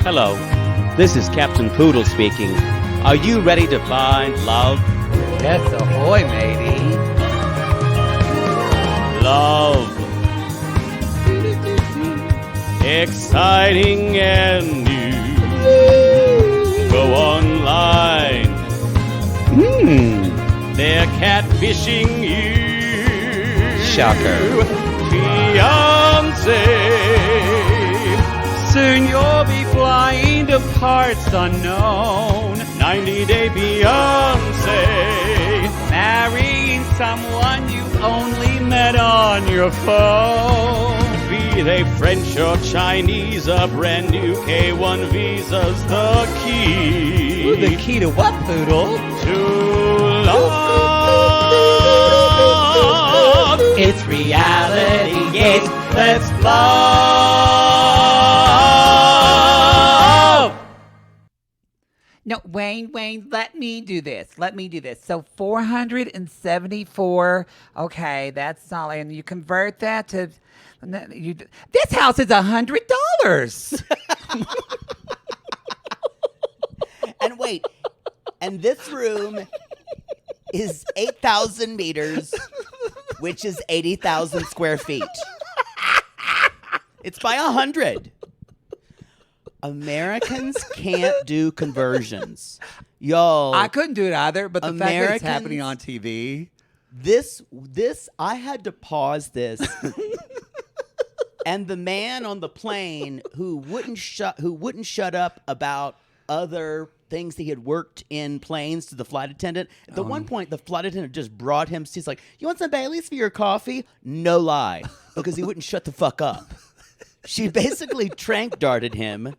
Hello, this is Captain Poodle speaking. Are you ready to find love? Yes, ahoy, matey. Love. Exciting and new. Go online. They're catfishing you. Shocker. Fiancé. Soon you'll be flying to parts unknown. 90-day fiancé. Marrying someone you only met on your phone. Be they French or Chinese, a brand new K1 visa's the key. Ooh, the key to what, Poodle? To love. It's reality, yes, Let's love. No, Wayne, let me do this. So 474, okay, that's solid. And you convert that to, this house is $100. And wait, and this room is 8,000 meters, which is 80,000 square feet. It's by 100. Americans can't do conversions. Yo. I couldn't do it either, but the fact that it's Americans- happening on TV. This, I had to pause this. And the man on the plane who wouldn't shut up about other things he had worked in planes to the flight attendant. At the one point, the flight attendant just brought him. He's like, "You want some Baileys for your coffee?" No lie, because he wouldn't shut the fuck up. She basically trank darted him.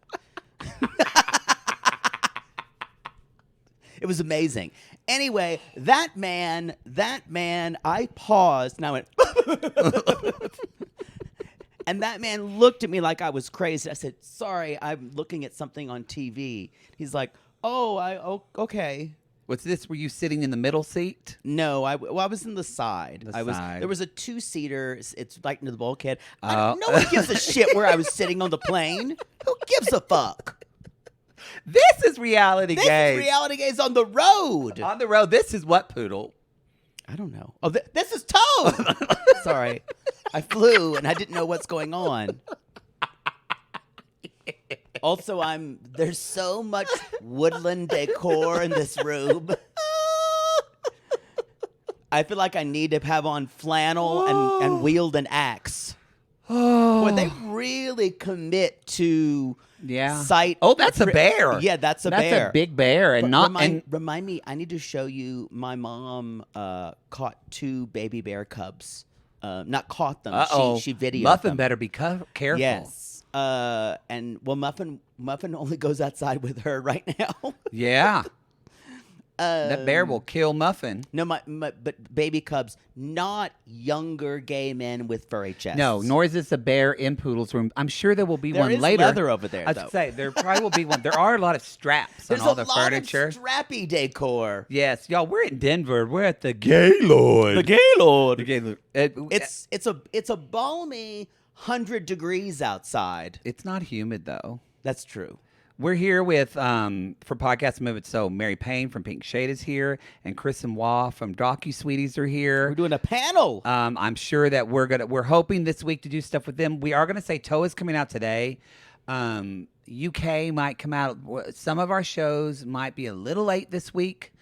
It was amazing. Anyway, that man, I paused and I went, and that man looked at me like I was crazy. I said, "Sorry, I'm looking at something on TV." He's like, "Oh, okay." What's this? Were you sitting in the middle seat? No, I was in the side. Side. There was a 2-seater. It's right into the bulkhead. No one gives a shit where I was sitting on the plane. Who gives a fuck? This is reality This gaze. is reality gaze on the road. On the road. This is what, Poodle? I don't know. Oh, this is Toad. Sorry, I flew and I didn't know what's going on. Also, there's so much woodland decor in this room. I feel like I need to have on flannel and wield an axe. Oh. Boy, they really commit to sight. Oh, that's a bear. Yeah, that's a That's bear. a big bear, and Remind me. I need to show you. My mom caught 2 baby bear cubs. Not caught them. Uh-oh. She videoed Muffin them. better be careful. Yes. And Muffin only goes outside with her right now. Yeah. That bear will kill Muffin. No, but baby cubs, not younger gay men with furry chests. No, nor is this a bear in Poodle's room. I'm sure there will be There one is later. leather over there, I was though. say there probably will be one. There are a lot of straps There's on all a the lot furniture. of strappy decor. Yes, y'all. We're in Denver. We're at the Gaylord. The Gaylord. The Gaylord. It's a balmy 100 degrees outside. It's not humid though. That's true. We're here with for Podcast Move It So. Mary Payne from Pink Shade is here, and Kristen Waugh from Docu-Sweeties are here. We're doing a panel. I'm sure that we're hoping this week to do stuff with them. We are gonna say Toe is coming out today. UK might come out. Some of our shows might be a little late this week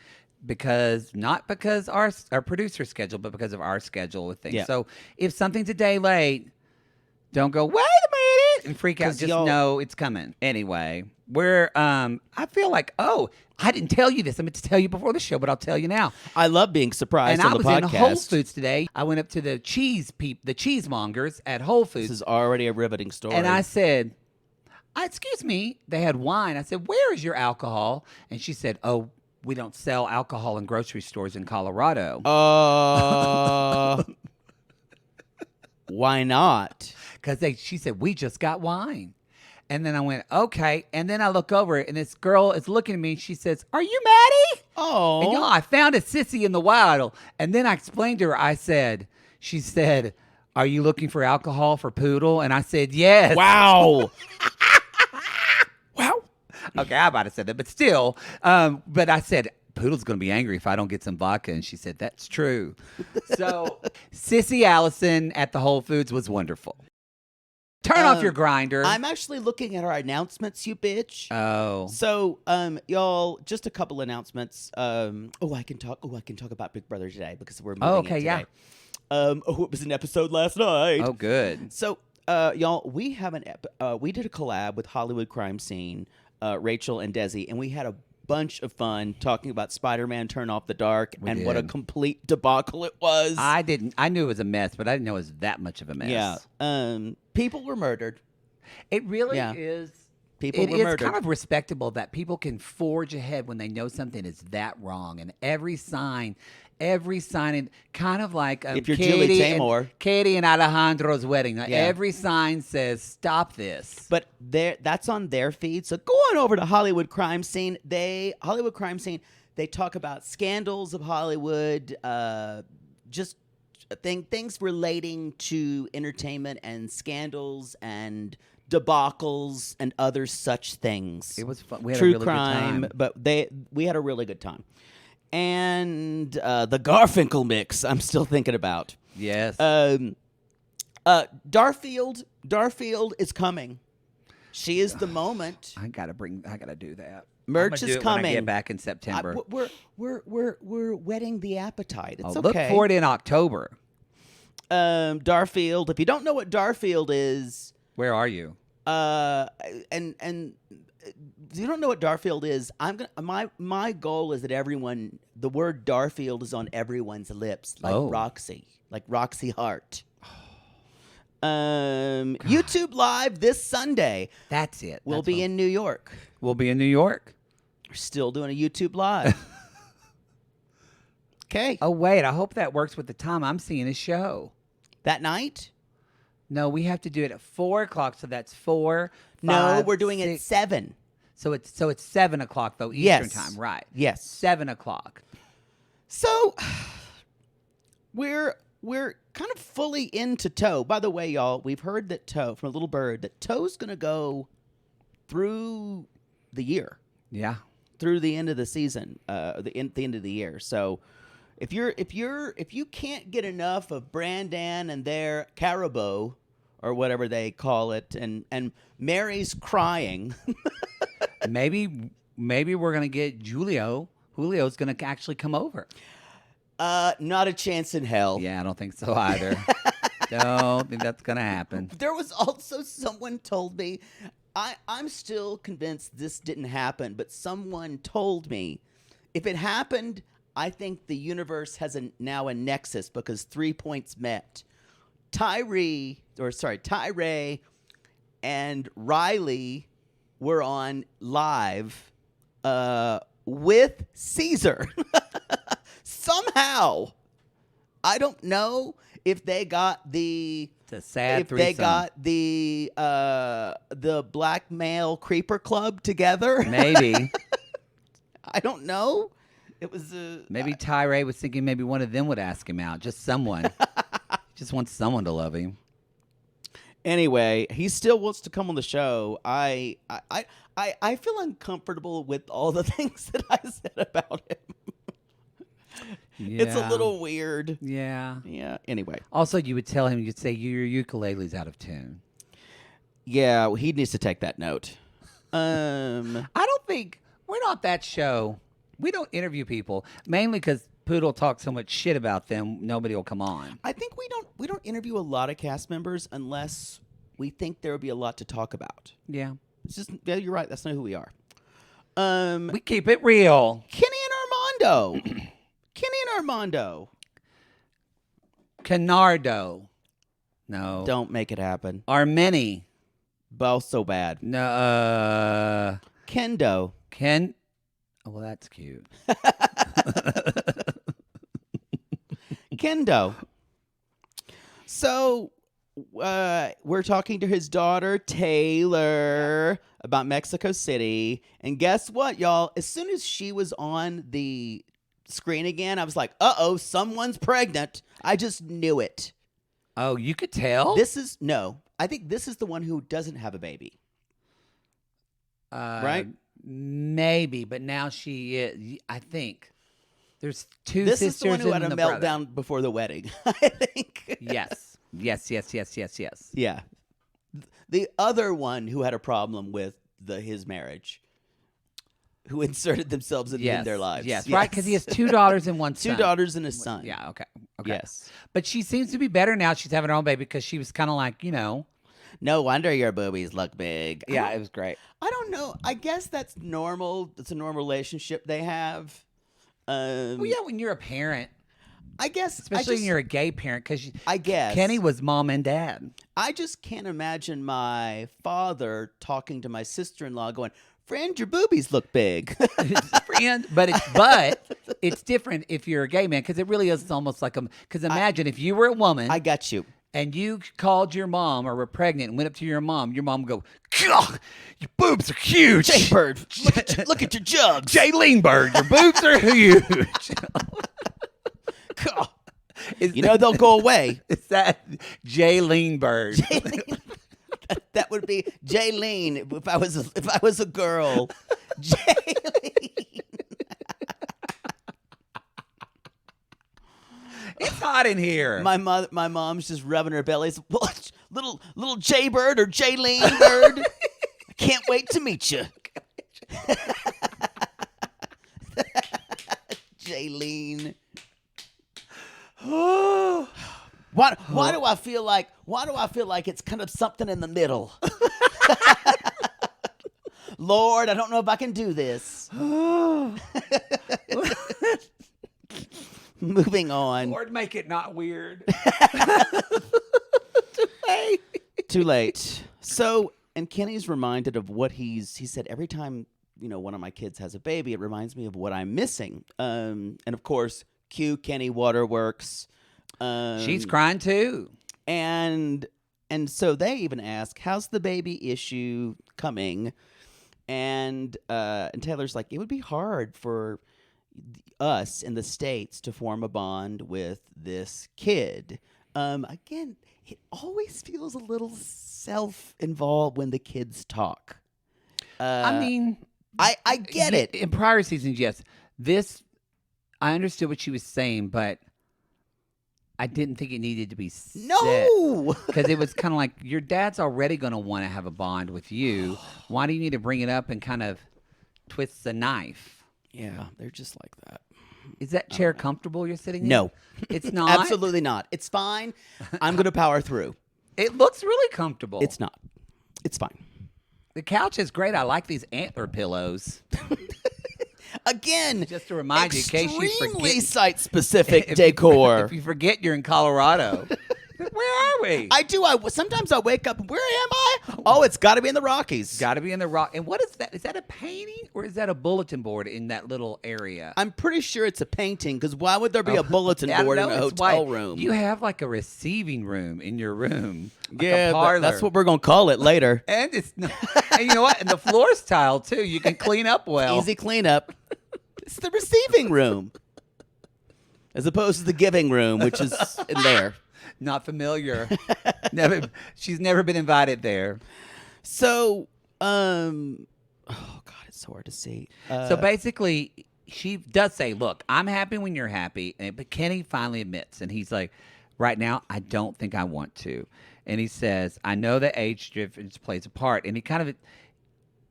not because our producer schedule, but because of our schedule with things. Yeah. So if something's a day late, don't go, wait a minute, and freak out. Just know it's coming. Anyway, we're I feel like, I didn't tell you this. I meant to tell you before the show, but I'll tell you now. I love being surprised And on I the was podcast. in Whole Foods today. I went up to the cheesemongers at Whole Foods. This is already a riveting story. And I said, excuse me, they had wine. I said, where is your alcohol? And she said, oh, we don't sell alcohol in grocery stores in Colorado. Why not? Because she said, we just got wine. And then I went, okay. And then I look over and this girl is looking at me. And she says, are you Maddie? Oh. And y'all, I found a sissy in the wild. And then I explained to her, she said, are you looking for alcohol for Poodle? And I said, yes. Wow. Okay, I might have said that, but still. But I said, Poodle's going to be angry if I don't get some vodka. And she said, that's true. So Sissy Allison at the Whole Foods was wonderful. Turn off your grinder. I'm actually looking at our announcements, you bitch. Oh. So, y'all, just a couple announcements. I can talk about Big Brother today because we're moving it today. It was an episode last night. Oh, good. So, y'all, we have we did a collab with Hollywood Crime Scene, Rachel and Desi, and we had a bunch of fun talking about Spider-Man Turn Off the Dark what a complete debacle it was. I knew it was a mess, but I didn't know it was that much of a mess. Yeah. People were murdered. It really is. People were murdered. It's kind of respectable that people can forge ahead when they know something is that wrong, and every sign, and kind of like if you're Julie Taymor, Katie and Alejandro's wedding, every sign says stop this. But that's on their feed. So going over to Hollywood Crime Scene, they talk about scandals of Hollywood, just things relating to entertainment and scandals and debacles and other such things. It was fun. We had True a really crime, good time. but we had a really good time. And the Garfinkel mix, I'm still thinking about. Yes. Darfield is coming. She is the moment. I gotta do that. Merch is coming. When I get back in September. We're whetting the appetite. It's okay. Look for it in October. Darfield. If you don't know what Darfield is, where are you? And if you don't know what Darfield is, my goal is that the word Darfield is on everyone's lips, like Roxy Hart. YouTube Live this Sunday. That's it. We'll be in New York. We'll be in New York. We're still doing a YouTube Live. Okay. Oh, wait. I hope that works with the time I'm seeing a show. That night? No, we have to do it at 4 o'clock. So that's 4. No, we're doing it at 7. So it's 7 o'clock though, Eastern time, right? Yes. 7 o'clock. So we're kind of fully into Toe. By the way, y'all, we've heard that Toe, from a little bird, that Toe's gonna go through the year. Yeah. Through the end of the season, the end of the year. So if you can't get enough of Brandan and their caribou or whatever they call it, and Mary's crying, maybe we're gonna get Julio. Julio's gonna actually come over. Not a chance in hell. Yeah, I don't think so either. Don't think that's gonna happen. There was also someone told me. I'm still convinced this didn't happen, but someone told me if it happened, I think the universe has now a nexus because 3 points met. Tyree and Riley were on live with Caesar. Somehow, I don't know if they got the the blackmail creeper club together. Maybe. I don't know. It was maybe Tyree was thinking maybe one of them would ask him out. Just someone. Just wants someone to love him. Anyway, he still wants to come on the show. I feel uncomfortable with all the things that I said about him. Yeah. It's a little weird. Yeah. Yeah. Anyway. Also, you would tell him, you'd say, your ukulele's out of tune. Yeah, well, he needs to take that note. I don't think, we're not that show. We don't interview people, mainly because Poodle talks so much shit about them, nobody will come on. I think we don't interview a lot of cast members unless we think there will be a lot to talk about. Yeah. It's just, yeah, you're right. That's not who we are. We keep it real. Kenny and Armando. Kenny and Armando. Canardo. No. Don't make it happen. Armeni. Both so bad. No. Kendo. Oh, well, that's cute. Kendo. So, we're talking to his daughter, Taylor, about Mexico City. And guess what, y'all? As soon as she was on the screen again, I was like, uh-oh, someone's pregnant. I just knew it. Oh, you could tell? I think this is the one who doesn't have a baby. Right? Maybe, but now she is. I think there's two This sisters is the one who had a and the brother. meltdown before the wedding, I think. Yes. Yeah. The other one who had a problem with his marriage, who inserted themselves in their lives. Yes, right, because he has 2 daughters and 1 son. 2 daughters and a son. Yeah, okay. Yes. But she seems to be better now. She's having her own baby because she was kind of like, No wonder your boobies look big. Yeah, it was great. I don't know. I guess that's normal. It's a normal relationship they have. Well, yeah, when you're a parent. I guess. Especially when you're a gay parent, because I guess. Kenny was mom and dad. I just can't imagine my father talking to my sister-in-law going, "Friend, your boobies look big." Friend, but it's different if you're a gay man, because it really is almost like because imagine if you were a woman. I got you. And you called your mom or were pregnant and went up to your mom would go, "God, your boobs are huge. Jay Bird, look at your jugs. Jaylene Bird, your boobs are huge." God. They'll go away. Is that Jaylene Bird? That would be Jaylene if I was a girl. Jaylene. It's hot in here. My mom's just rubbing her belly. Little Jay Bird or Jaylene Bird. I can't wait to meet you. Jaylene. Why do I feel like it's kind of something in the middle? Lord, I don't know if I can do this. Moving on. Lord, make it not weird. Too late. So, and Kenny's reminded of what he said every time, one of my kids has a baby, it reminds me of what I'm missing. And of course, cue Kenny Waterworks. She's crying too. And so they even ask, "How's the baby issue coming?" And Taylor's like, "It would be hard for us in the States to form a bond with this kid." Again, it always feels a little self-involved when the kids talk. I mean, I get it. In prior seasons, yes. I understood what she was saying, but I didn't think it needed to be said. No! Because it was kind of like, your dad's already going to want to have a bond with you. Why do you need to bring it up and kind of twist the knife? Yeah, they're just like that. Is that chair comfortable you're sitting in? No. It's not? Absolutely not. It's fine. I'm going to power through. It looks really comfortable. It's not. It's fine. The couch is great. I like these antler pillows. Again, just to remind you, in case you forget. Extremely site-specific decor. If you forget you're in Colorado. Where are we? Sometimes I wake up, where am I? Oh, it's got to be in the Rockies. Got to be in the rock. And what is that? Is that a painting or is that a bulletin board in that little area? I'm pretty sure it's a painting, because why would there be a bulletin board in a hotel room? You have like a receiving room in your room. Like yeah, a parlor. that's what we're going to call it later. And it's not, and you know what? And the floor's tiled too. You can clean up well. Easy cleanup. It's the receiving room, as opposed to the giving room, which is in there. Not familiar. She's never been invited there. So, oh God, it's so hard to see. So basically, she does say, "Look, I'm happy when you're happy." But Kenny finally admits, and he's like, "Right now, I don't think I want to." And he says, "I know that age difference plays a part." And he kind of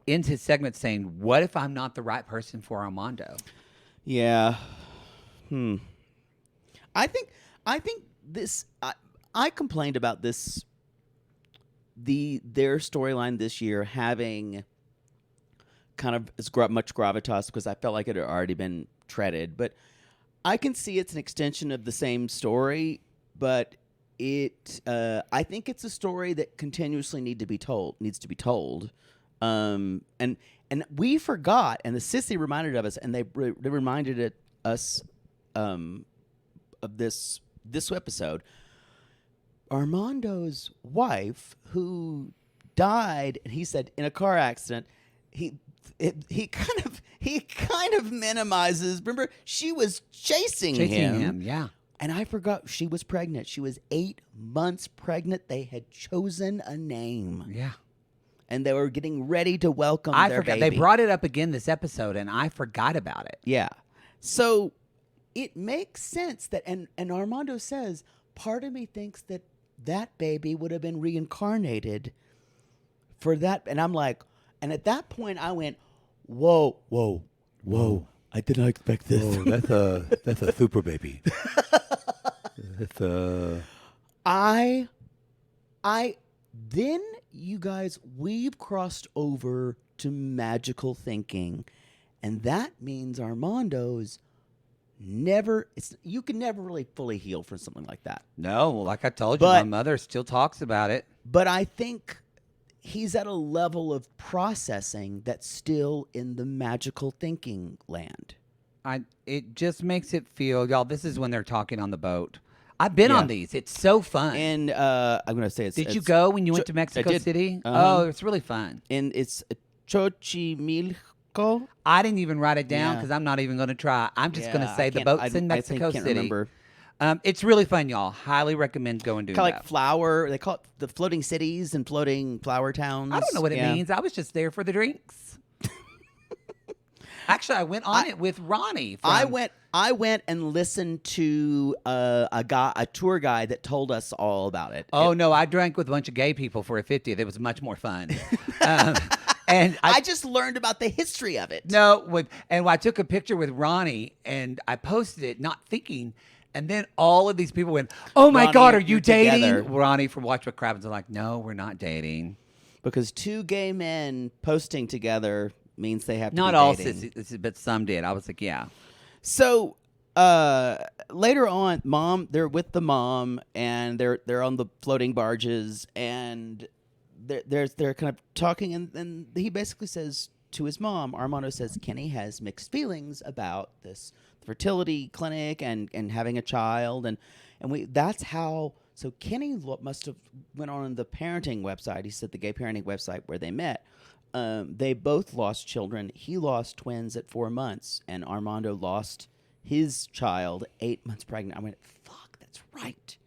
ends his segment saying, "What if I'm not the right person for Armando?" Yeah. I think this. I complained about this. Their storyline this year having kind of as much gravitas, because I felt like it had already been treaded. But I can see it's an extension of the same story. But I think it's a story that continuously needs to be told. And we forgot, and the sissy reminded of us, and they reminded us of this episode. Armando's wife, who died, and he said in a car accident, he kind of minimizes. Remember, she was chasing him. Yeah. And I forgot she was pregnant. She was 8 months pregnant. They had chosen a name. Yeah. and they were getting ready to welcome I their forgot. baby. They brought it up again this episode, and I forgot about it. Yeah. So it makes sense that, and Armando says, part of me thinks that that baby would have been reincarnated for that. And I'm like, and at that point I went, whoa. I did not expect this. Oh, that's a super baby. That's then you guys, we've crossed over to magical thinking, and that means Armando's you can never really fully heal from something like that. No, well, like I told you, my mother still talks about it. But I think he's at a level of processing that's still in the magical thinking land. It just makes it feel, y'all, this is when they're talking on the boat. I've been on these. It's so fun. And I'm going to say Did you go when you went to Mexico City? Oh, it's really fun. And it's Xochimilco. I didn't even write it down because I'm not even going to try. I'm just going to say the boat's in Mexico City. Remember. It's really fun, y'all. Highly recommend going doing Kind of that. like flower. They call it the floating cities and floating flower towns. I don't know what it means. I was just there for the drinks. Actually, I went on it with Ronnie. I went and listened to a tour guide that told us all about it. Oh, no, I drank with a bunch of gay people for a 50th. It was much more fun. And I just learned about the history of it. No, and I took a picture with Ronnie, and I posted it not thinking, and then all of these people went, "Oh my Ronnie, God, are you you're dating?" together. Ronnie from Watch What Crappens are like, "No, we're not dating." Because two gay men posting together means they have to Not be all dating. sissies, but some did. I was like, "Yeah." So later on, they're with the mom, and they're on the floating barges, and they're kind of talking, and he basically says to his mom, Armando says, Kenny has mixed feelings about this fertility clinic and having a child, and that's how. So Kenny must have went on the parenting website. He said the gay parenting website where they met. They both lost children. He lost twins at 4 months, and Armando lost his child 8 months pregnant. I went, fuck, that's right.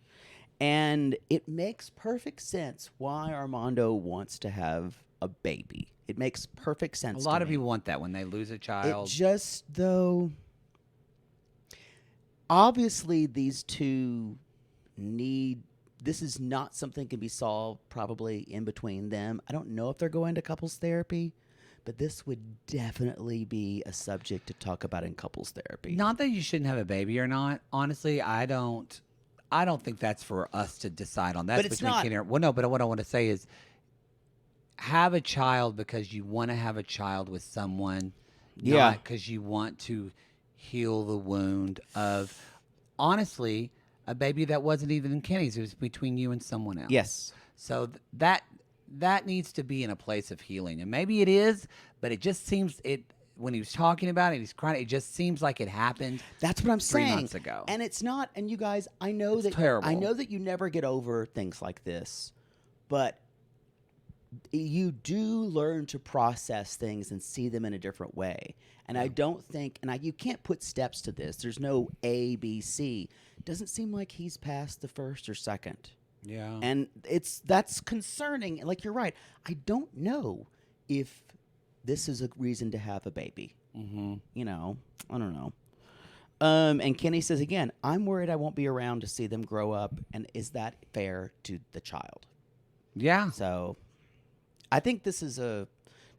And it makes perfect sense why Armando wants to have a baby. It makes perfect sense. A lot of people want that when they lose a child. It just, though, obviously these two this is not something that can be solved probably in between them. I don't know if they're going to couples therapy, but this would definitely be a subject to talk about in couples therapy. Not that you shouldn't have a baby or not. Honestly, I don't think that's for us to decide on. That's But it's between not. Kenny and, well, no, but what I want to say is have a child because you want to have a child with someone, not because you want to heal the wound of, honestly, a baby that wasn't even in Kenny's. It was between you and someone else. Yes. So that needs to be in a place of healing. And maybe it is, but it just seems when he was talking about it, he's crying. It just seems like it happened. That's what I'm 3 saying. months ago. And it's not. And you guys, I know that terrible. I know that you never get over things like this, but you do learn to process things and see them in a different way. And I don't think, you can't put steps to this. There's no A, B, C. It doesn't seem like he's past the first or second. Yeah. And that's concerning. Like, you're right. I don't know if this is a reason to have a baby. Mm-hmm. You know, I don't know. And Kenny says again, I'm worried I won't be around to see them grow up. And is that fair to the child? Yeah. So I think this is a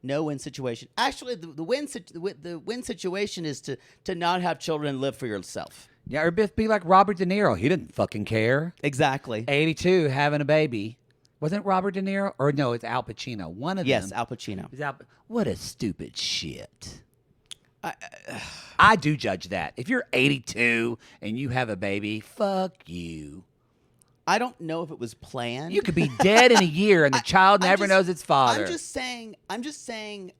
no-win situation. Actually, the win situation is to not have children and live for yourself. Yeah, or be like Robert De Niro. He didn't fucking care. Exactly. 82, having a baby. Wasn't it Robert De Niro? Or no, it's Al Pacino. One of them. Yes, Al Pacino. What a stupid shit. I do judge that. If you're 82 and you have a baby, fuck you. I don't know if it was planned. You could be dead in a year and the child never knows its father. I'm just saying.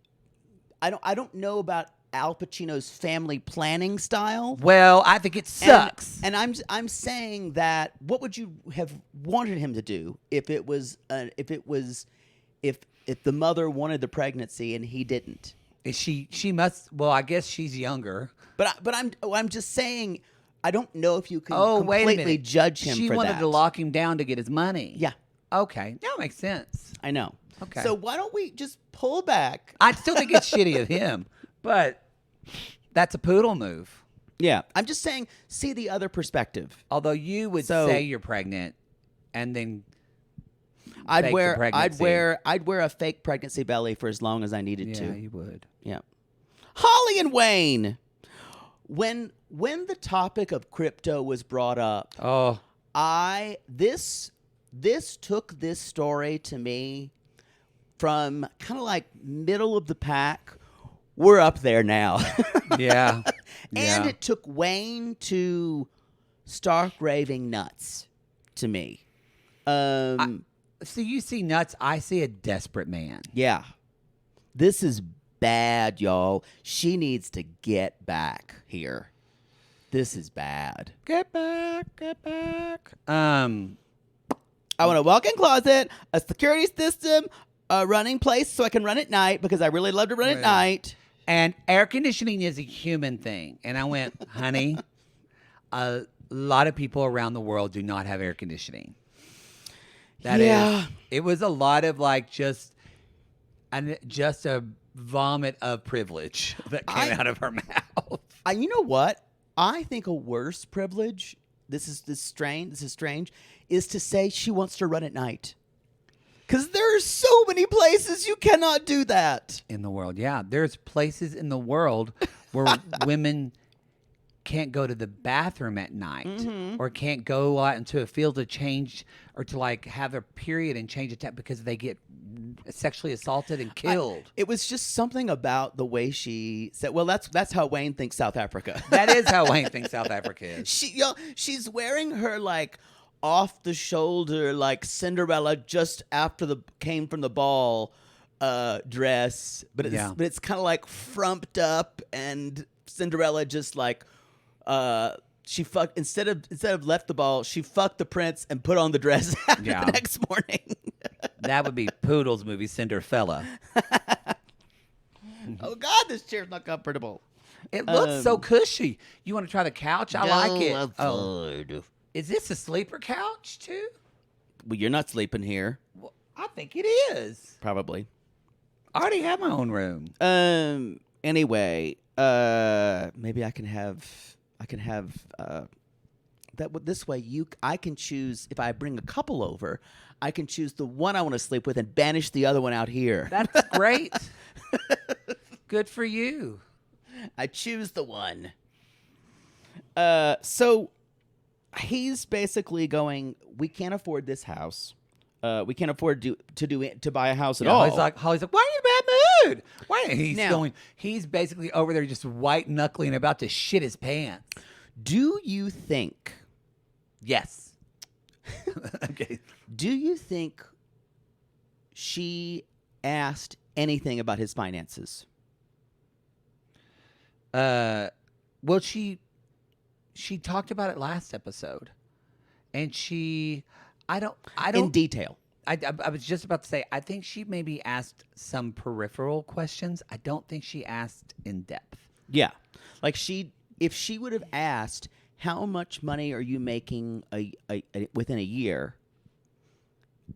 I don't know about Al Pacino's family planning style. Well, I think it sucks. And I'm saying that what would you have wanted him to do if the mother wanted the pregnancy and he didn't? She must. Well, I guess she's younger. But I'm just saying. I don't know if you can wait a completely minute. judge him She for wanted that. to lock him down to get his money. Yeah. Okay, that makes sense. I know. Okay. So why don't we just pull back? I still think it's shitty of him, but that's a poodle move. Yeah, I'm just saying, see the other perspective. Although you would So- say you're pregnant, and then I'd fake the wear pregnancy. I'd wear a fake pregnancy belly for as long as I needed yeah, to. you would. Yeah. Holly and Wayne. When the topic of crypto was brought up, Oh, this took this story to me from kind of like middle of the pack. We're up there now. yeah. And yeah. it took Wayne to stark raving nuts to me. So you see nuts, I see a desperate man. Yeah. This is bad, y'all. She needs to get back here. This is bad. Get back, get back. I want a walk-in closet, a security system, a running place so I can run at night because I really love to run at Right. night. And air conditioning is a human thing. And I went, honey, a lot of people around the world do not have air conditioning. That is, Yeah. it was a lot of like just a vomit of privilege that came out of her mouth. You know what? I think a worse privilege, this is strange, is to say she wants to run at night. Because there are so many places you cannot do that. In the world, yeah. There's places in the world where women can't go to the bathroom at night or can't go out into a field to change or to like have a period and change a temp because they get sexually assaulted and killed. It was just something about the way she said, well, that's how Wayne thinks South Africa. That is how Wayne thinks South Africa is. She's wearing her like off the shoulder like Cinderella just after came from the ball dress, but it's kind of like frumped up, and Cinderella just like she fucked instead of left the ball, she fucked the prince and put on the dress after the next morning. That would be Poodle's movie Cinderfella. Oh God, this chair's not comfortable. It looks so cushy. You want to try the couch? I like it. Oh. Is this a sleeper couch too? Well, you're not sleeping here, Well, I think it is. probably. I already have my own room. Anyway, maybe I can have that. This way, I can choose if I bring a couple over. I can choose the one I want to sleep with and banish the other one out here. That's great. Good for you. I choose the one. So he's basically going, we can't afford this house. We can't afford to buy a house at all. Holly's like, why are you in a bad mood? Why? And he's basically over there just white knuckling about to shit his pants. Do you think? Yes. Okay. Do you think she asked anything about his finances? Well, she talked about it last episode, and I don't In detail. I was just about to say, I think she maybe asked some peripheral questions. I don't think she asked in depth. Yeah. Like if she would have asked, how much money are you making within a year?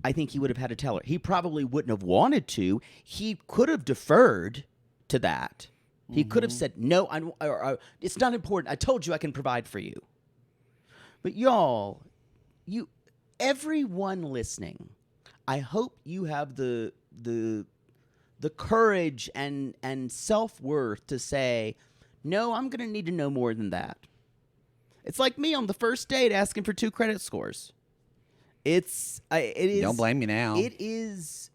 I think he would have had to tell her. He probably wouldn't have wanted to. He could have deferred to that. He could have said, no, it's not important. I told you I can provide for you. But y'all, everyone listening, I hope you have the courage and self-worth to say, no, I'm going to need to know more than that. It's like me on the first date asking for 2 credit scores. It is. Don't blame me now. It is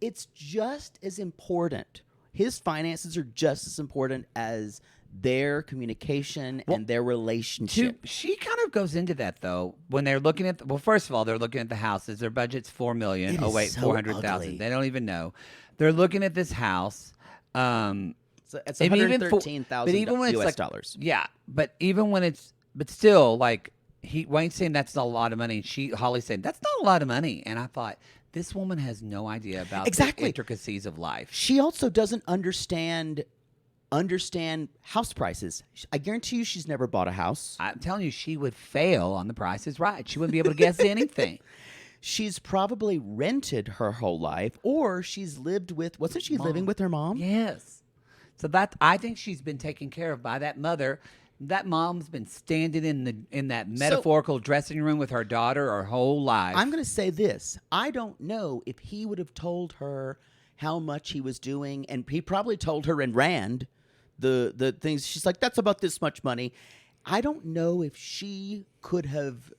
it's just as important. His finances are just as important as their communication and their relationship. She kind of goes into that though when they're looking at. First of all, they're looking at the houses. Their budget's $4 million. It Oh is wait, so 400,000. ugly. They don't even know. They're looking at this house. It's even $113,000 US dollars. Yeah, but still, like Wayne's saying that's not a lot of money, and Holly's saying that's not a lot of money, and I thought this woman has no idea about the intricacies of life. She also doesn't understand house prices. I guarantee you, she's never bought a house. I'm telling you, she would fail on The Price is Right. She wouldn't be able to guess anything. she's probably rented her whole life, or she's lived with. Wasn't she living with her mom? Yes. So I think she's been taken care of by that mother. That mom's been standing in that metaphorical dressing room with her daughter her whole life. I'm going to say this. I don't know if he would have told her how much he was doing, and he probably told her in Rand the things. She's like, that's about this much money. I don't know if she could have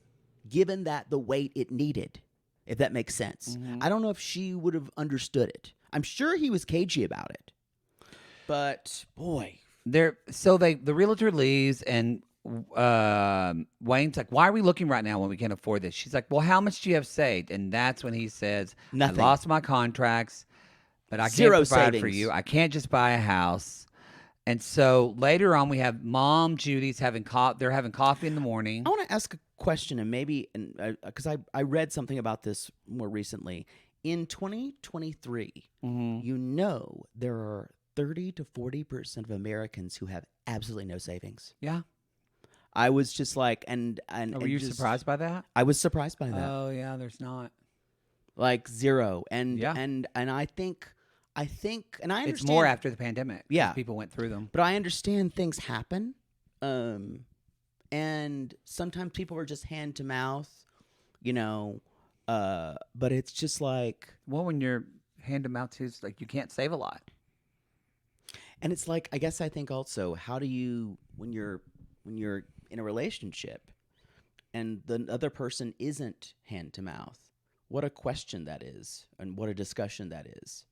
given that the weight it needed, if that makes sense. I don't know if she would have understood it. I'm sure he was cagey about it. But, boy. The realtor leaves, and Wayne's like, why are we looking right now when we can't afford this? She's like, well, how much do you have saved? And that's when he says, Nothing. I lost my contracts, but I can't Zero provide for savings. you. I can't just buy a house. And so later on, we have Mom Judy's having they're having coffee in the morning. I want to ask a question, and maybe because I read something about this more recently. In 2023, you know there are 30 to 40% of Americans who have absolutely no savings. Yeah. I was just like, Were you surprised by that? I was surprised by that. Oh yeah, there's not. Like zero, and Yeah. and I think, and I understand It's more after the pandemic. 'Cause Yeah. people went through them. but I understand things happen, and sometimes people are just hand to mouth, but it's just like, Well, when you're hand to mouth too, it's like you can't save a lot. and it's like, I guess I think also, how do you, when you're in a relationship and the other person isn't hand to mouth, what a question that is, and what a discussion that is.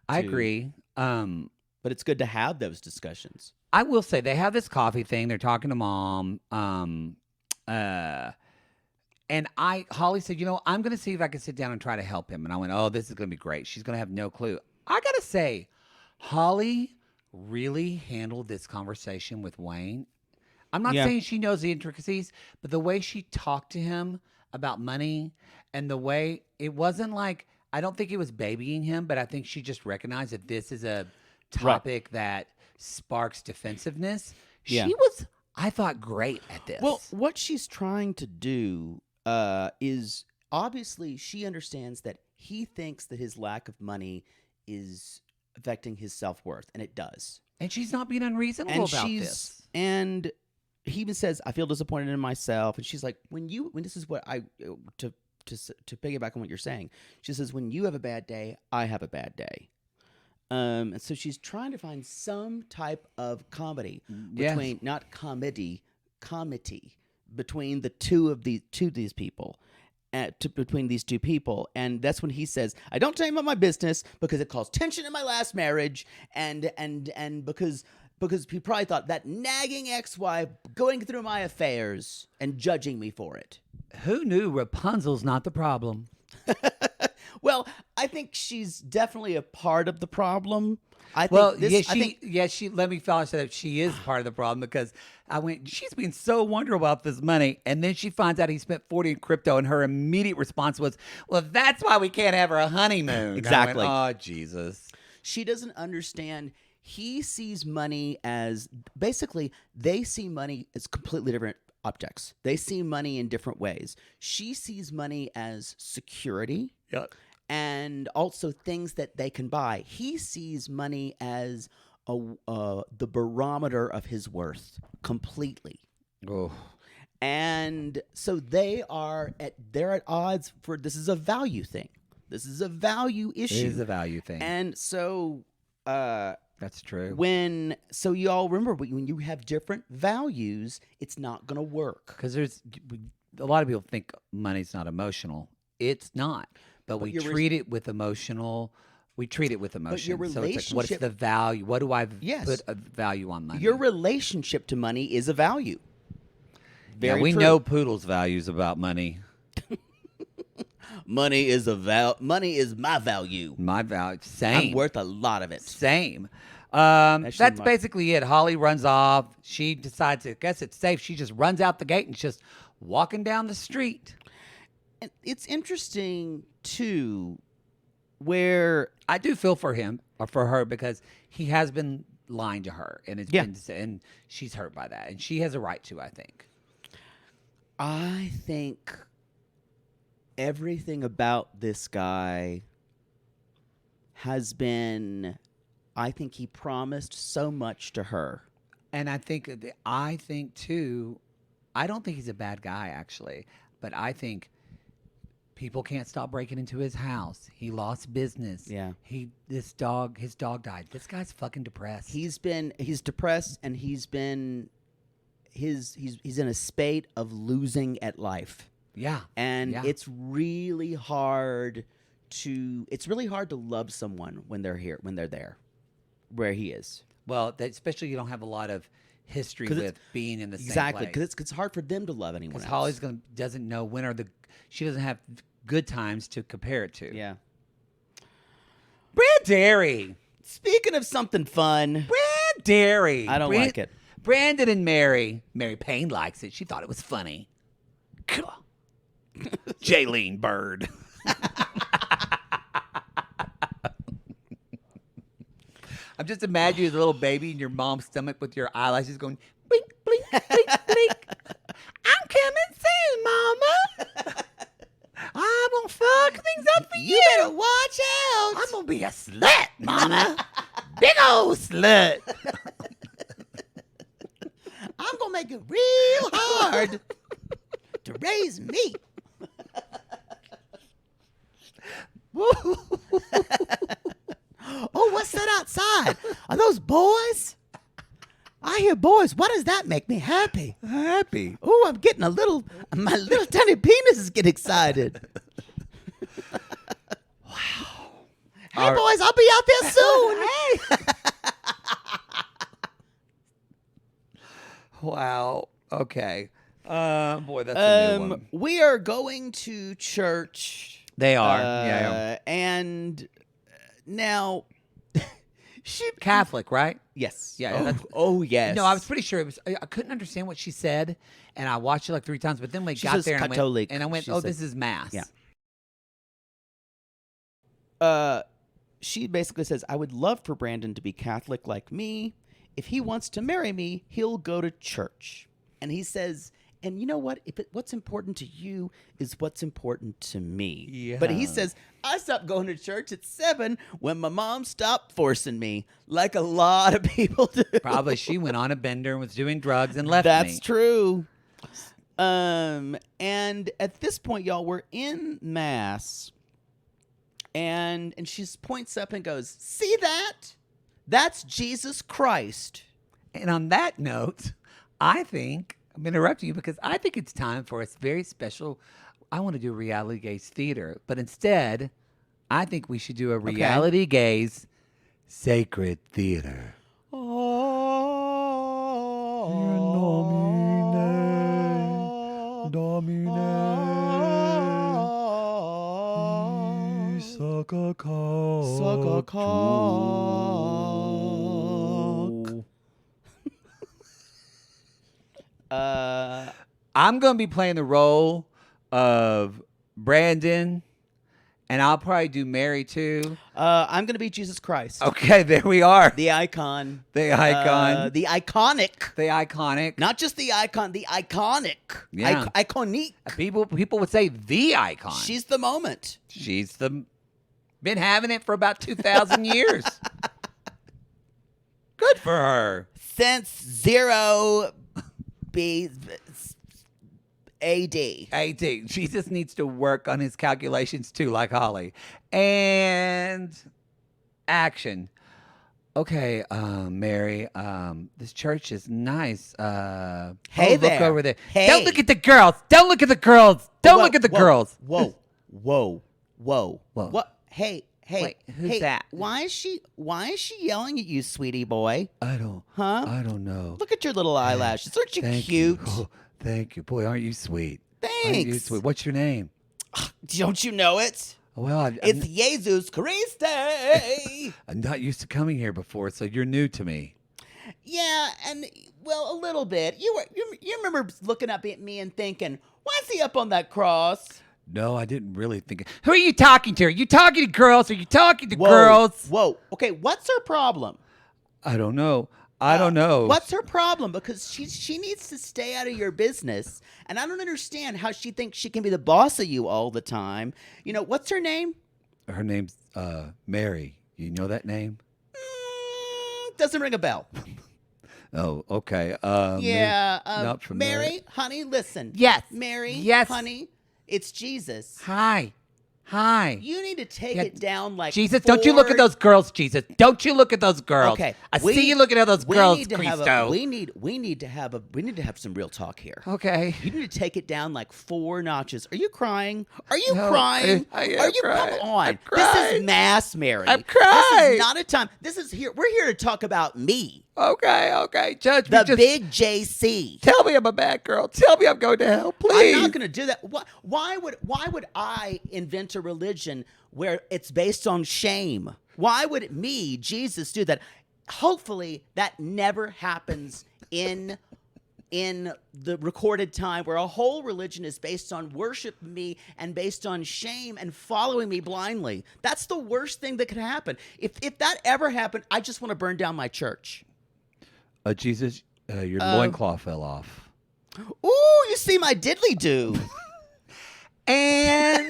I to- agree. But it's good to have those discussions. I will say they have this coffee thing. They're talking to Mom. And Holly said, I'm going to see if I can sit down and try to help him. And I went, oh, this is going to be great. She's going to have no clue. I got to say, Holly really handled this conversation with Wayne. I'm not Yeah. saying she knows the intricacies, but the way she talked to him about money and the way it wasn't like, I don't think it was babying him, but I think she just recognized that this is a topic that sparks defensiveness. Yeah. She was, I thought, great at this. Well, what she's trying to do is, obviously she understands that he thinks that his lack of money is affecting his self-worth, and it does. And she's not being unreasonable And about this. And he even says, I feel disappointed in myself. And she's like, when this is what to piggyback on what you're saying, she says, when you have a bad day, I have a bad day. And so she's trying to find some type of comedy between, not comedy between the two of these people. Between these two people, and that's when he says, I don't tell you about my business because it caused tension in my last marriage, and because he probably thought that nagging ex-wife going through my affairs and judging me for it. Who knew Rapunzel's not the problem? Well, I think she's definitely a part of the problem. I think Well, this, let me finish that. She is part of the problem because she's been so wonderful about this money. And then she finds out he spent 40 in crypto. And her immediate response was, well, that's why we can't have our honeymoon. Exactly. I went, oh, Jesus. she doesn't understand. He sees money as, basically, they see money as completely different objects. They see money in different ways. She sees money as security. Yep. And also things that they can buy. He sees money as the barometer of his worth completely. Oh. And so they're at odds for, this is a value thing. This is a value issue. It is a value thing. And so that's true. so you all remember, when you have different values, it's not going to work. Because a lot of people think money's not emotional. It's not. But we treat it with emotional. We treat it with emotion. your So it's like, what's the value? What do I put a value on money? Your relationship to money is a value. Yeah, we know Poodle's values about money. Money is my value. My value, same. I'm worth a lot of it. Same. Actually, That's basically it. Holly runs off. She decides, I guess it's safe. She just runs out the gate and just walking down the street. And it's interesting too, where I do feel for him or for her because he has been lying to her, and and she's hurt by that, and she has a right to. I think everything about this guy has been, I think he promised so much to her. And I think too, I don't think he's a bad guy actually, but I think people can't stop breaking into his house. He lost business. Yeah. His dog died. This guy's fucking depressed. He's depressed, and he's in a spate of losing at life. Yeah. And it's really hard to love someone when they're there, where he is. Well, especially you don't have a lot of history with being in the same place. Exactly, because it's hard for them to love anyone else. Because Holly's doesn't know she doesn't have good times to compare it to. Yeah. Brandan. Speaking of something fun, Brandan. I don't like it. Brandan and Mary Payne likes it. She thought it was funny. Jaylene Bird. I'm just imagining a little baby in your mom's stomach with your eyelashes going blink, blink, blink, blink. I'm coming soon, Mama. I'm gonna fuck things up for you. You better watch out. I'm gonna be a slut, Mama. Big old slut. I'm gonna make it real hard to raise me. Oh, what's that outside? Are those boys? I hear boys. Why does that make me happy? Happy. Oh, I'm getting my little tiny penis is getting excited. Wow. Hey, boys, I'll be out there soon. Hey. Wow. Okay. Boy, that's a new one. We are going to church. They are. Yeah. And now, Catholic, right? yes. Yeah. Yes. No, I was pretty sure it was. I couldn't understand what she said, and I watched it like 3 times. But then we She got says there, and Catholic. I went, She "Oh, said- this is mass." Yeah. She basically says, I would love for Brandan to be Catholic like me. If he wants to marry me, he'll go to church. And he says, and you know what? What's important to you is what's important to me. Yeah. But he says, I stopped going to church at 7 when my mom stopped forcing me, like a lot of people do. Probably she went on a bender and was doing drugs and left That's me. true. And at this point, y'all, we're in mass. And she points up and goes, see that? That's Jesus Christ. And on that note, I think I'm interrupting you because I think it's time for a very special. I want to do reality gaze theater, but instead, I think we should do a reality gaze sacred theater. Suck a cock. I'm going to be playing the role of Brandan, and I'll probably do Mary too. I'm going to be Jesus Christ. Okay, there we are. The icon. The icon. The iconic. The iconic. Not just the icon, the iconic. Yeah. Iconique. People would say the icon. She's the moment. She's been having it for about 2,000 years. Good for her. Since 0 AD. Jesus needs to work on his calculations too, like Holly. And action. Okay, Mary, this church is nice. Hey look there. over there. Hey. Don't look at the girls. Don't look at the girls. Don't look at the girls. Whoa. Whoa. What? Hey. Wait, who's that? Why is she yelling at you, sweetie boy? I don't know. Look at your little eyelashes. Aren't you Thank cute? You. Oh, thank you. Boy, aren't you sweet? Thanks. Aren't you sweet? What's your name? Don't you know it? Well, It's Jesus Christ. I'm not used to coming here before, so you're new to me. Yeah, and well, a little bit. You remember looking up at me and thinking, why is he up on that cross? No, I didn't really think. Who are you talking to? Are you talking to girls? Are you talking to girls? Whoa. Okay, what's her problem? I don't know. I don't know. What's her problem? Because she needs to stay out of your business, and I don't understand how she thinks she can be the boss of you all the time. You know, what's her name? Her name's Mary. You know that name? Doesn't ring a bell. Oh, okay. Yeah, not familiar. Mary, honey, listen. Yes. Mary, Yes. honey, it's Jesus. Hi. You need to take it down like Jesus, don't you look at those girls, Jesus. Don't you look at those girls. Okay, I see you looking at those girls, Cristo. we need to have some real talk here. Okay. You need to take it down like 4 notches. Are you crying? Are you No, crying? I am Are you crying. come on? I'm This crying. is mass, Mary. I'm This crying. is not a time. We're here to talk about me. Okay. Judge me. The big JC. Tell me I'm a bad girl. Tell me I'm going to hell, please. I'm not going to do that. Why would I invent a religion where it's based on shame? Why would me, Jesus, do that? Hopefully that never happens in the recorded time where a whole religion is based on worship me and based on shame and following me blindly. That's the worst thing that could happen. If that ever happened, I just want to burn down my church. Jesus, your loincloth fell off. Ooh, you see my diddly do. And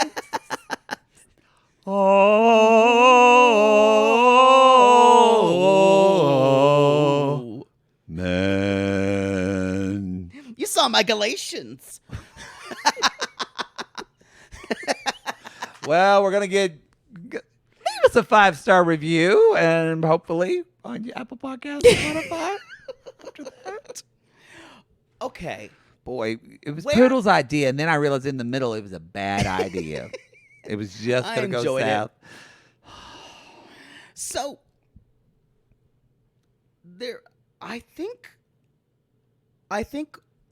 Oh, man. you saw my Galatians. Well, we're gonna leave us a 5-star review, and hopefully on your Apple Podcast, Spotify. After that, Okay. boy, it was Where- Poodle's idea, and then I realized in the middle it was a bad idea. It was just I gonna go enjoyed it. south. So I think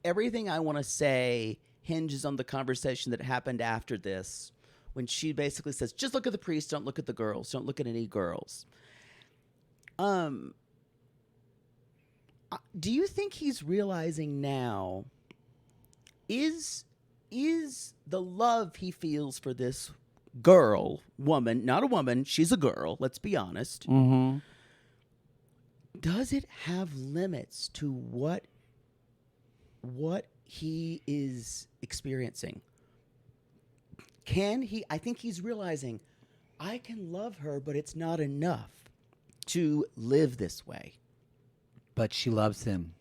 everything I want to say hinges on the conversation that happened after this, when she basically says, just look at the priest, don't look at the girls, don't look at any girls. Do you think he's realizing now, is the love he feels for this woman, not a woman, she's a girl, let's be honest, Mm-hmm. does it have limits to what he is experiencing? I think he's realizing, I can love her, but it's not enough to live this way. But she loves him.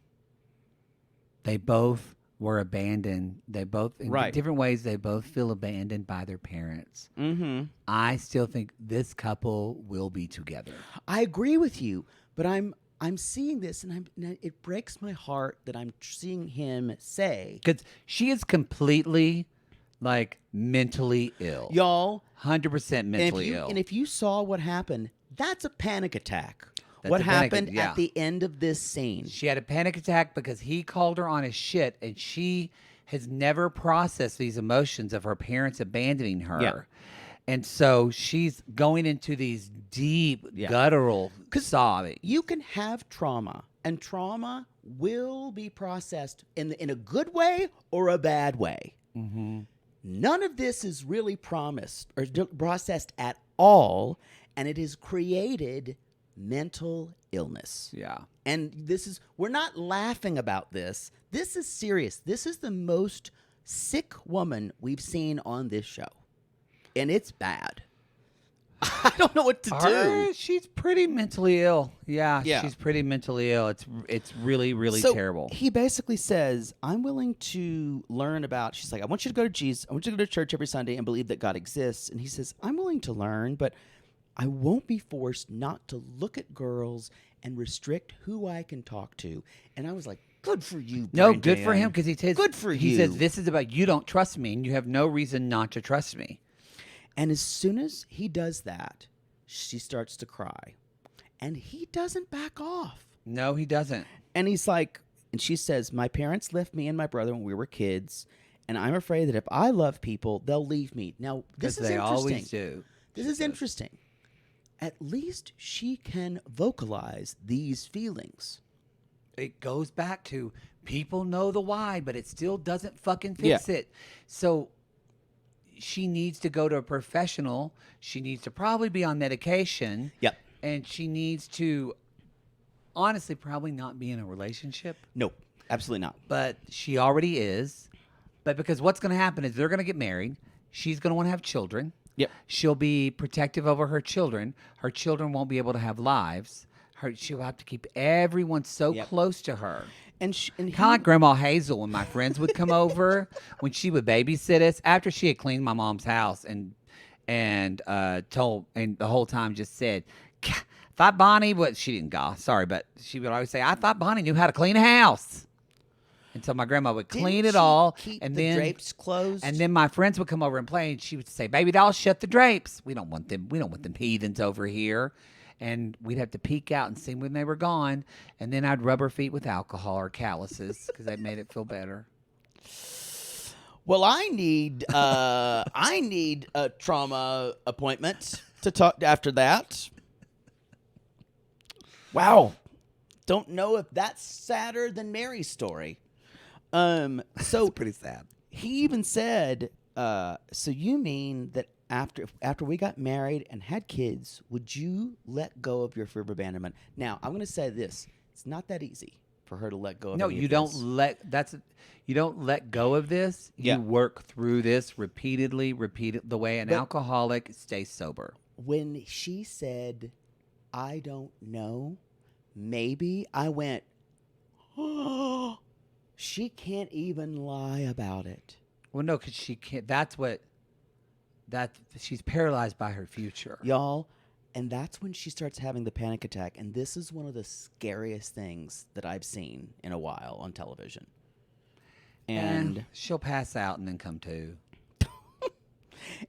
They both were abandoned. They both, in Right. different ways, they both feel abandoned by their parents. Mm-hmm. I still think this couple will be together. I agree with you, but I'm seeing this, and it breaks my heart that I'm seeing him say, Because she is completely, mentally ill. y'all, 100% mentally ill. and if you saw what happened, that's a panic attack. That's What a panic- happened yeah. at the end of this scene? She had a panic attack because he called her on his shit, and she has never processed these emotions of her parents abandoning her. Yeah. And so she's going into these deep, Yeah. guttural sobbing. You can have trauma, and trauma will be processed in a good way or a bad way. Mm-hmm. None of this is really processed at all, and it has created mental illness. Yeah. And we're not laughing about this. This is serious. This is the most sick woman we've seen on this show. And it's bad. I don't know what to do. She's pretty mentally ill. Yeah, Yeah. she's pretty mentally ill. It's really, really So terrible. he basically says, I'm willing to learn about, she's like, I want you to go to Jesus. I want you to go to church every Sunday and believe that God exists. And he says, I'm willing to learn, but I won't be forced not to look at girls and restrict who I can talk to. And I was like, good for you, No, Brandan. good for him, because he says, Good for he you. says, this is about you don't trust me, and you have no reason not to trust me. And as soon as he does that, she starts to cry. And he doesn't back off. No, he doesn't. And he's like, and she says, my parents left me and my brother when we were kids. And I'm afraid that if I love people, they'll leave me. Now, this Because is they interesting. always do. This is interesting. At least she can vocalize these feelings. It goes back to people know the why, but it still doesn't fucking fix it. So she needs to go to a professional. She needs to probably be on medication. Yep. And she needs to honestly probably not be in a relationship, Nope, absolutely not. but she already is. But because what's going to happen is they're going to get married. She's going to want to have children. Yep. She'll be protective over her children. Her children won't be able to have lives. She'll have to keep everyone so Yep. close to her. And Kind of like Grandma Hazel when my friends would come over when she would babysit us after she had cleaned my mom's house and the whole time just said, "I thought Bonnie," what she didn't go, sorry, but she would always say, "I thought Bonnie knew how to clean a house." And so my grandma would clean it all, keep and the then drapes closed. and then my friends would come over and play, and she would say, "Baby doll, shut the drapes. We don't want them heathens over here." And we'd have to peek out and see when they were gone. And then I'd rub her feet with alcohol or calluses because that made it feel better. Well, I need a trauma appointment to talk after that. Wow. Don't know if that's sadder than Mary's story. So Pretty sad. he even said, so you mean that after we got married and had kids, would you let go of your fear of abandonment? Now, I'm going to say this. It's not that easy for her to let go of No, any of you don't this. you don't let go of this. Yeah. You work through this repeatedly, the way an alcoholic stays sober. When she said, I don't know, maybe, I went, oh, she can't even lie about it. Well, no, because she can't. She's paralyzed by her future. Y'all, and that's when she starts having the panic attack. And this is one of the scariest things that I've seen in a while on television. And she'll pass out and then come to.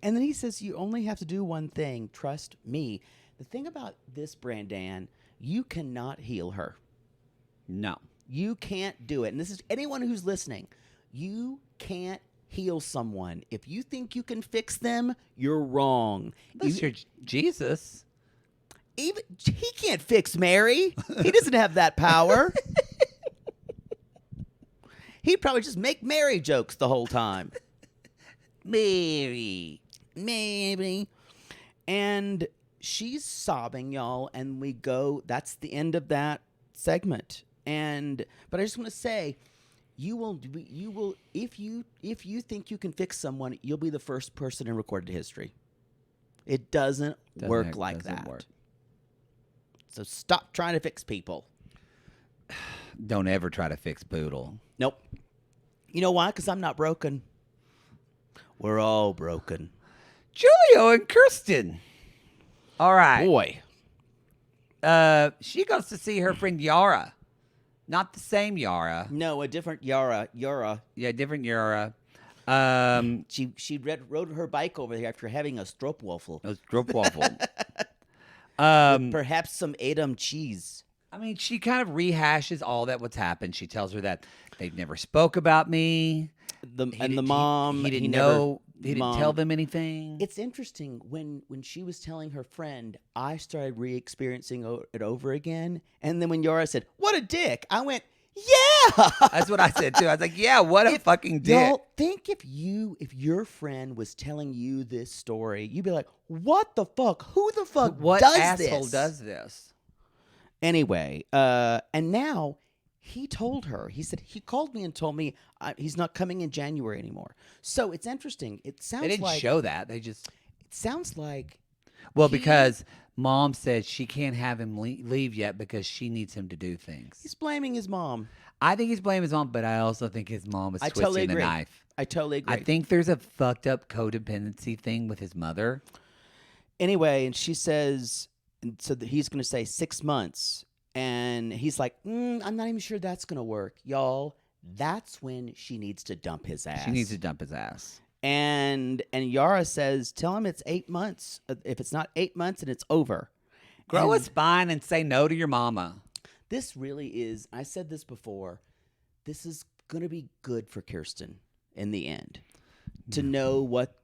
and then he says, you only have to do one thing. Trust me. The thing about this, Brandan, you cannot heal her. No. You can't do it. And this is anyone who's listening. You can't heal someone. If you think you can fix them, you're wrong. Unless you're Jesus. Even he can't fix Mary. He doesn't have that power. He'd probably just make Mary jokes the whole time. Mary. And she's sobbing, y'all, and we go, that's the end of that segment. But I just want to say, you will if you think you can fix someone, you'll be the first person in recorded history. It doesn't work like that. Work. So stop trying to fix people. Don't ever try to fix Poodle. Nope. You know why? Because I'm not broken. We're all broken. Julio and Kirsten. All right. Boy. She goes to see her friend Yara. Not the same Yara. No, a different Yara. Yeah, different Yara. She rode her bike over here after having a stroopwafel. It was Stroopwafel. Perhaps some Edam cheese. I mean, she kind of rehashes all what's happened. She tells her that they never spoke about me. The mom. He didn't never- know. He didn't tell them anything. It's interesting when she was telling her friend, I started re-experiencing it over again. And then when Yara said, what a dick, I went, yeah. That's what I said too. I was like, yeah, what a fucking dick. Y'all, think if your friend was telling you this story, you'd be like, what the fuck? Who the fuck What does asshole this? does this? Anyway, and now he told her, he said, he called me and told me he's not coming in January anymore. So it's interesting. It sounds They didn't like, show that. They just. it sounds like, Because mom said she can't have him leave yet because she needs him to do things. he's blaming his mom. I think he's blaming his mom, but I also think his mom is I twisting totally the agree. knife. I totally agree. I think there's a fucked up codependency thing with his mother. Anyway, and she says, and so that he's going to say 6 months. And he's like, I'm not even sure that's going to work. Y'all, that's when she needs to dump his ass. She needs to dump his ass. And Yara says, tell him it's 8 months. If it's not 8 months, and it's over. Grow a And spine and say no to your mama. this really is, I said this before, this is going to be good for Kirsten in the end. To know what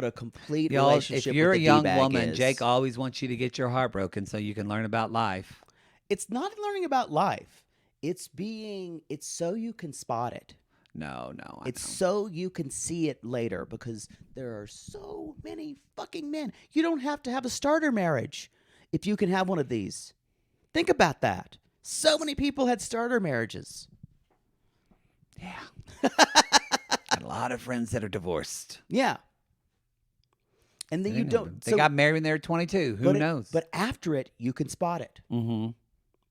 a complete Y'all, relationship if you're with a the young D-bag woman, is. Jake always wants you to get your heart broken so you can learn about life. It's not learning about life. It's so you can spot it. No, I It's know. so you can see it later because there are so many fucking men. You don't have to have a starter marriage if you can have one of these. Think about that. So many people had starter marriages. Yeah. Got a lot of friends that are divorced. Yeah. And then you don't. They got married when they were 22. Who knows? But after it, you can spot it. Mm-hmm.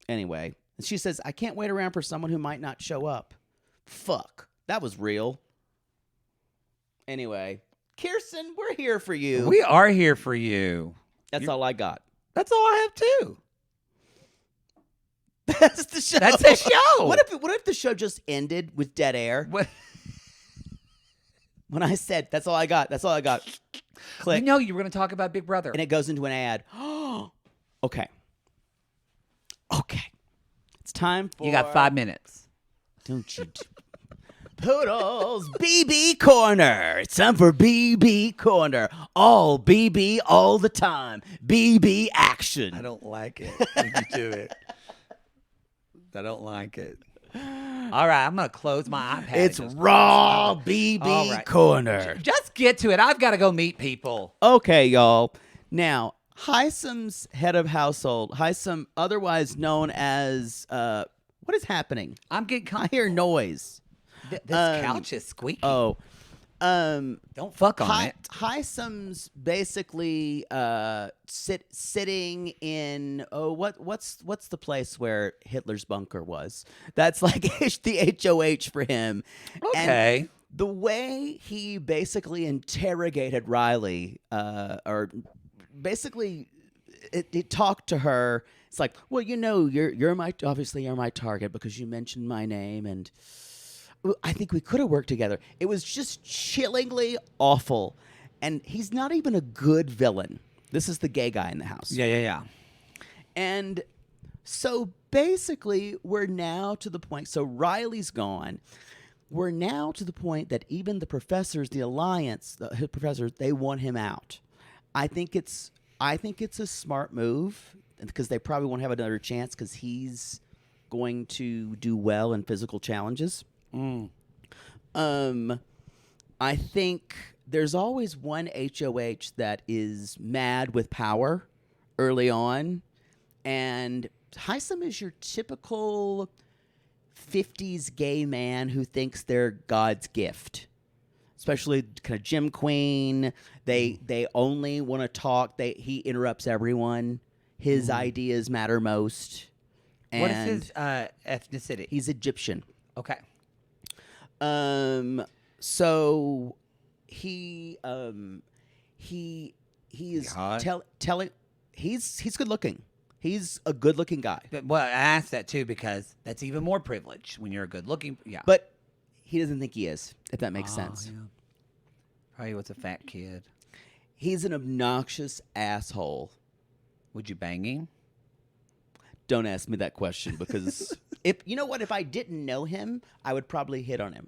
Anyway, she says, I can't wait around for someone who might not show up. Fuck. That was real. Anyway, Kirsten, we're here for you. We are here for you. That's all I got. That's all I have too. That's the show. That's the show. What if the show just ended with dead air? What? When I said, that's all I got. That's all I got. Click. You know you were going to talk about Big Brother. And it goes into an ad. Okay. It's time for... You got 5 minutes. Don't you... Poodles BB Corner. It's time for BB Corner. All BB all the time. BB action. I don't like it when you do it. I don't like it. All right, I'm going to close my iPad. It's raw BB Corner. Just get to it. I've got to go meet people. Okay, y'all. Now, Hisam's head of household, Hisam, otherwise known as, what is happening? I'm getting... I hear noise. This couch is squeaky. Oh. Don't fuck on it. Hisam's basically sitting in what's the place where Hitler's bunker was? That's like the HOH for him. Okay. And the way he basically interrogated Riley, or basically he talked to her. It's like, well, you're my target because you mentioned my name and. I think we could have worked together. It was just chillingly awful. And he's not even a good villain. This is the gay guy in the house. Yeah. And so basically, we're now to the point. So Riley's gone. We're now to the point that even the professors, the Alliance, the professors, they want him out. I think it's a smart move because they probably won't have another chance because he's going to do well in physical challenges. I think there's always one HOH that is mad with power early on, and Hisam is your typical 50s gay man who thinks they're God's gift. Especially kind of gym queen. They only want to talk. He interrupts everyone. His ideas matter most. And what is his ethnicity? He's Egyptian. Okay. So he is telling he's good looking. He's a good looking guy. Well, I asked that too because that's even more privilege when you're a good looking. Yeah. But he doesn't think he is, if that makes sense. Yeah. Probably was a fat kid. He's an obnoxious asshole. Would you bang him? Don't ask me that question because if I didn't know him, I would probably hit on him.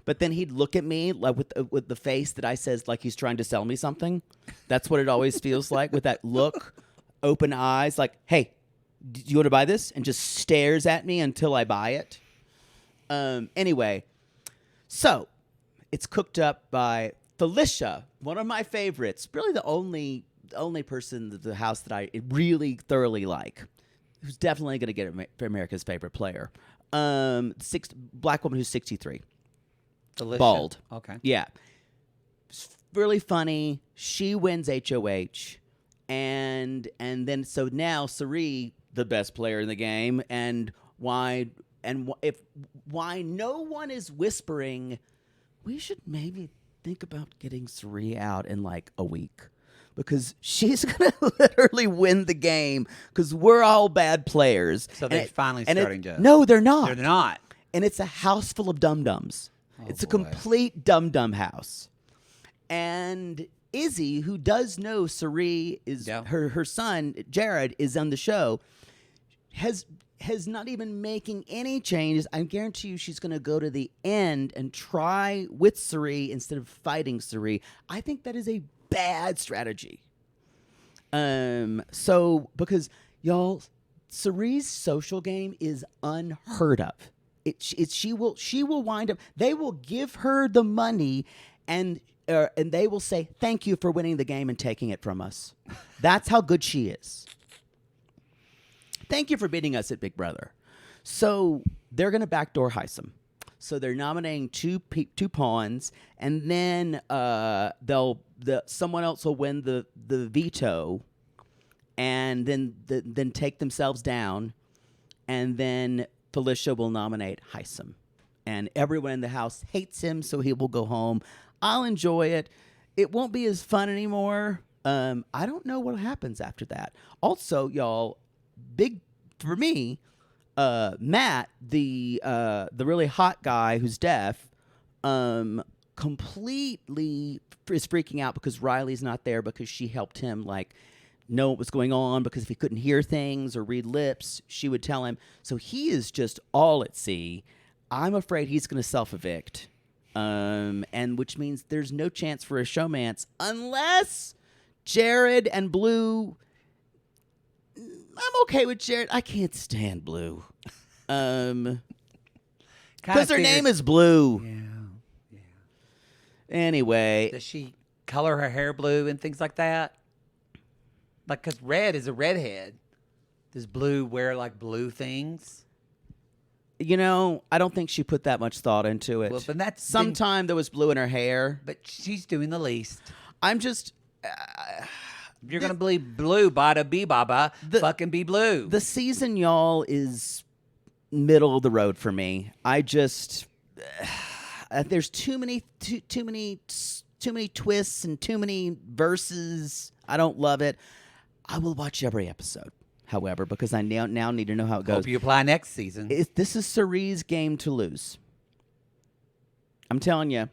But then he'd look at me like with the face that I says like he's trying to sell me something. That's what it always feels like with that look, open eyes, like, "Hey, do you want to buy this?" and just stares at me until I buy it. Anyway, so it's cooked up by Felicia, one of my favorites, really the only person in the house that I really thoroughly like, who's definitely going to get America's favorite player. Black woman who's 63. Felicia. Bald. Okay. Yeah. It's really funny. She wins HOH. And then so now Sari, the best player in the game, and why no one is whispering, we should maybe think about getting Sari out in like a week. Because she's going to literally win the game because we're all bad players. So they're finally starting to... No, they're not. They're not. And it's a house full of dum-dums. It's a complete dum-dum house. And Izzy, who does know Sari is her son, Jared, is on the show, has not even making any changes. I guarantee you she's going to go to the end and try with Sari instead of fighting Sari. I think that is a bad strategy. So because y'all, Sari's social game is unheard of. She will wind up. They will give her the money, and they will say thank you for winning the game and taking it from us. That's how good she is. Thank you for beating us at Big Brother. So they're going to backdoor Heisem. So they're nominating two pawns, and then someone else will win the veto, and then take themselves down, and then Felicia will nominate Heisem, and everyone in the house hates him, so he will go home. I'll enjoy it. It won't be as fun anymore. I don't know what happens after that. Also, y'all, big for me. Matt, the really hot guy who's deaf, completely is freaking out because Riley's not there because she helped him know what was going on, because if he couldn't hear things or read lips, she would tell him. So he is just all at sea. I'm afraid he's going to self-evict, and which means there's no chance for a showmance unless Jared and Blue. I'm okay with Jared. I can't stand Blue. Because her name is Blue. Yeah. Anyway. Does she color her hair blue and things like that? Because red is a redhead. Does Blue wear blue things? I don't think she put that much thought into it. Well, but that's sometime there was blue in her hair. But she's doing the least. I'm just. You're going to believe Blue, bada bee baba, fucking be Blue. The season, y'all, is middle of the road for me. I just there's too many twists and too many verses. I don't love it. I will watch every episode, however, because I now need to know how it goes. Hope you apply next season. This is Cerie's game to lose. I'm telling you.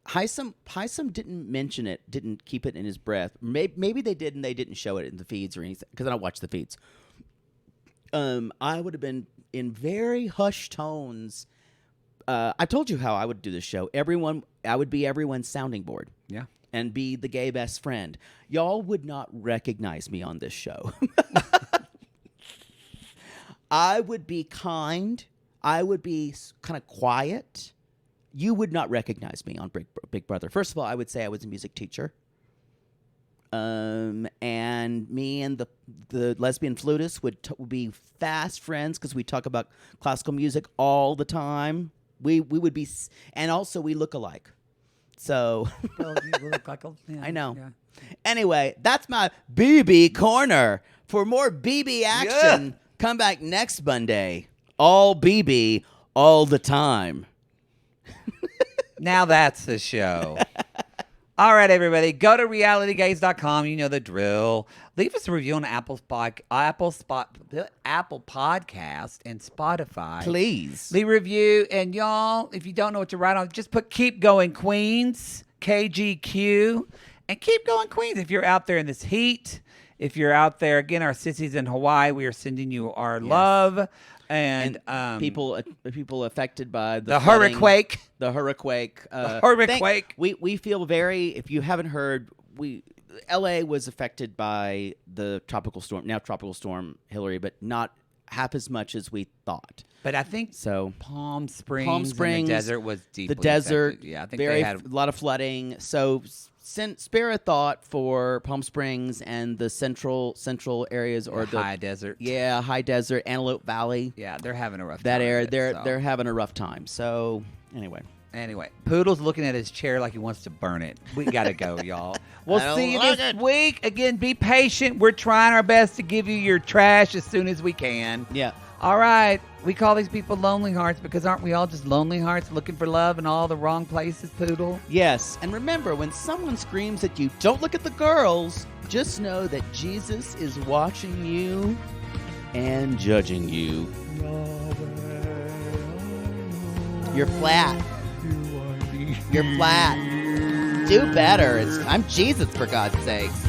Heisem didn't mention it, didn't keep it in his breath. Maybe they did and they didn't show it in the feeds or anything, because I don't watch the feeds. I would have been in very hushed tones. I told you how I would do this show. I would be everyone's sounding board. Yeah. And be the gay best friend. Y'all would not recognize me on this show. I would be kind. I would be kind of quiet. You would not recognize me on Big Brother. First of all, I would say I was a music teacher. And me and the lesbian flutist would be fast friends because we talk about classical music all the time. We would be, and also we look alike. So Well, you look like I know. Yeah. Anyway, that's my BB corner. For more BB action, come back next Monday. All BB, all the time. Now that's the show. All right, everybody. Go to realitygaze.com. You know the drill. Leave us a review on Apple Podcast and Spotify. Please. Leave a review. And y'all, if you don't know what to write on, just put Keep Going Queens, KGQ, and Keep Going Queens. If you're out there in this heat, if you're out there, again, our sissies in Hawaii, we are sending you our love. And people affected by the hurricane. The hurricane. We feel very, if you haven't heard, LA was affected by the tropical storm Hillary, but not half as much as we thought. But I think so. Palm Springs, and the desert was deeply the desert. affected. Yeah, I think they had a lot of flooding. So spare a thought for Palm Springs and the central areas, or the high desert. Yeah, high desert, Antelope Valley. Yeah, they're having a rough time. That area, they're having a rough time. So anyway, Poodle's looking at his chair like he wants to burn it. We gotta go, y'all. We'll see you this week. Again, be patient. We're trying our best to give you your trash as soon as we can. Yeah. All right. We call these people lonely hearts because aren't we all just lonely hearts looking for love in all the wrong places, Poodle? Yes. And remember, when someone screams at you, don't look at the girls. Just know that Jesus is watching you and judging you. You're flat. You're flat. Do better. I'm Jesus, for God's sakes.